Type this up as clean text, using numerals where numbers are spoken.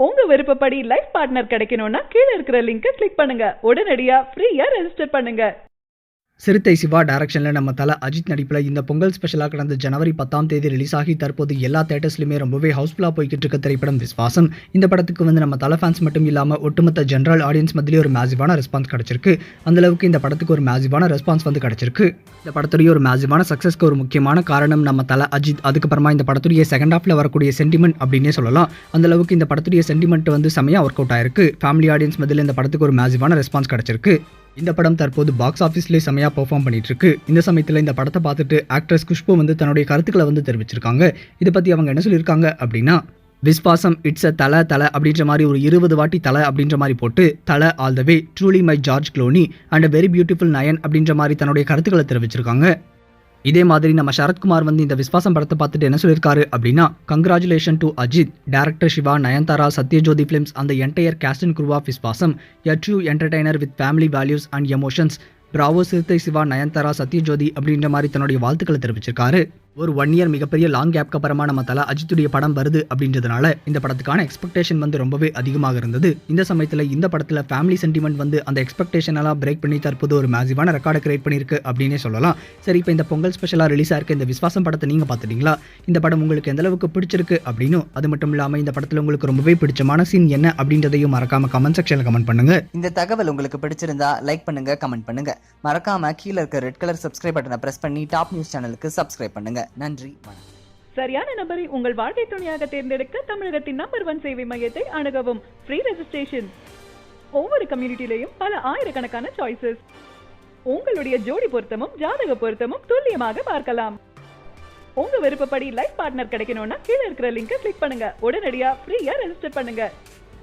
உங்க விருப்பப்படி life partner கிடைக்கணும்னா கீழ இருக்கிற லிங்கை கிளிக் பண்ணுங்க. உடனடியா ஃப்ரீயா ரெஜிஸ்டர் பண்ணுங்க. சிறுத்தை சிவா டைரக்ஷனில் நம்ம தல அஜித் நடிப்பில் இந்த பொங்கல் ஸ்பெஷலாக கடந்த ஜனவரி 10ஆம் தேதி ரிலீஸ் ஆகி தற்போது எல்லா தேட்டர்ஸ்லையுமே ரொம்பவே ஹவுஸ்ஃபுல்லாக போய்கிட்டு இருக்க திரைப்படம் விஸ்வாசம். இந்த படத்துக்கு வந்து நம்ம தல ஃபேன்ஸ் மட்டும் இல்லாமல் ஒட்டுமொத்த ஜென்ரல் ஆடியன்ஸ் மத்தியிலே ஒரு மேசிவான ரெஸ்பான்ஸ் கிடச்சிருக்கு. அந்தளவுக்கு இந்த படத்துக்கு ஒரு மேசிவான ரெஸ்பான்ஸ் வந்து கிடச்சிருக்கு. இந்த படத்துடைய ஒரு மேசிவான சக்ஸஸ்க்கு ஒரு முக்கியமான காரணம் நம்ம தல அஜித். அதுக்கப்புறமா இந்த படத்துடைய செகண்ட் ஹாஃபில் வரக்கூடிய சென்டிமெண்ட் அப்படின்னே சொல்லலாம். அந்தளவுக்கு இந்த படத்துடைய சென்டிமெண்ட் வந்து செமையாக ஒர்க் அவுட் ஆயிருக்கு. ஃபேமிலி ஆடியன்ஸ் மத்தியில் இந்த படத்துக்கு ஒரு மேசிவான ரெஸ்பான்ஸ் கிடச்சிருக்கு. இந்த படம் தற்போது பாக்ஸ் ஆஃபீஸ்லேயே செமையாக பெர்ஃபார்ம் பண்ணிட்டு இருக்கு. இந்த சமயத்தில் இந்த படத்தை பார்த்துட்டு ஆக்ட்ரஸ் குஷ்பு வந்து தன்னுடைய கருத்துக்களை வந்து தெரிவிச்சிருக்காங்க. இதை பற்றி அவங்க என்ன சொல்லியிருக்காங்க அப்படின்னா, விஸ்வாசம் இட்ஸ் அ தலை அப்படின்ற மாதிரி ஒரு 20 வாட்டி தலை அப்படின்ற மாதிரி போட்டு Thala all the way truly my George Clooney and very beautiful Nayan அப்படின்ற மாதிரி தன்னுடைய கருத்துக்களை தெரிவிச்சிருக்காங்க. இதே மாதிரி நம்ம சரத்குமார் வந்து இந்த விஸ்வாசம் படத்தை பார்த்துட்டு என்ன சொல்லியிருக்காரு அப்படின்னா, congratulation to Ajith, director Siva, Nayanthara, Sathyajyothi films அந்த entire cast and crew of Viswasam, a true entertainer with family values and emotions. Bravo Siruthai Siva, Nayanthara, Sathyajothi அப்படின்ற மாதிரி தன்னுடைய வாழ்த்துக்களை தெரிவிச்சிருக்காரு. ஒரு 1 இயர் மிகப்பெரிய லாங் கேப்க்கு அப்புறமா நம்ம தல அஜித்துடைய படம் வருது அப்படின்றதுனால இந்த படத்துக்கான எக்ஸ்பெக்டேஷன் வந்து ரொம்பவே அதிகமாக இருந்தது. இந்த சமயத்தில் இந்த படத்தில் ஃபேமிலி சென்டிமெண்ட் வந்து அந்த எக்ஸ்பெக்டேஷன் எல்லாம் பிரேக் பண்ணி தற்போது ஒரு மேசிவான ரெக்கார்டை கிரியேட் பண்ணியிருக்கு அப்படின்னே சொல்லலாம். சரி, இப்போ இந்த பொங்கல் ஸ்பெஷலாக ரிலீஸ் ஆயிருக்க இந்த விஸ்வாசம் படத்தை நீங்கள் பார்த்துட்டீங்களா? இந்த படம் உங்களுக்கு எந்த அளவுக்கு பிடிச்சிருக்கு அப்படின்னு, அது மட்டும் இல்லாமல் இந்த படத்தில் உங்களுக்கு ரொம்பவே பிடிச்சமான சீன் என்ன அப்படின்றதையும் மறக்காம கமெண்ட் செக்ஷனில் கமெண்ட் பண்ணுங்க. இந்த தகவல் உங்களுக்கு பிடிச்சிருந்தா லைக் பண்ணுங்க, கமெண்ட் பண்ணுங்க. மறக்காம கீழே இருக்க ரெட் கலர் சப்ஸ்கிரைப் பட்டனை பிரஸ் பண்ணி டாப் நியூஸ் சேனலுக்கு சப்ஸ்கிரைப் பண்ணுங்க. நன்றி, வணக்கம். சரியான நபரை உங்கள் வாழ்க்கை துணையாக தேர்ந்தெடுக்க தமிழகத்தின் நம்பர் 1 சேவை மையத்தை அணுகவும். Free registration. ஒவ்வொரு கம்யூனிட்டிலையும் பல ஆயிரக்கணக்கான சாய்ஸஸ். உங்களுடைய ஜோடி பொருத்தமும் ஜாதக பொருத்தமும் துல்லியமாக பார்க்கலாம். உங்க விருப்பப்படி லைஃப் பார்ட்னர் கிடைக்கணும்னா கீழ இருக்கிற லிங்கை கிளிக் பண்ணுங்க. உடனடியா ஃப்ரீயா ரெஜிஸ்டர் பண்ணுங்க.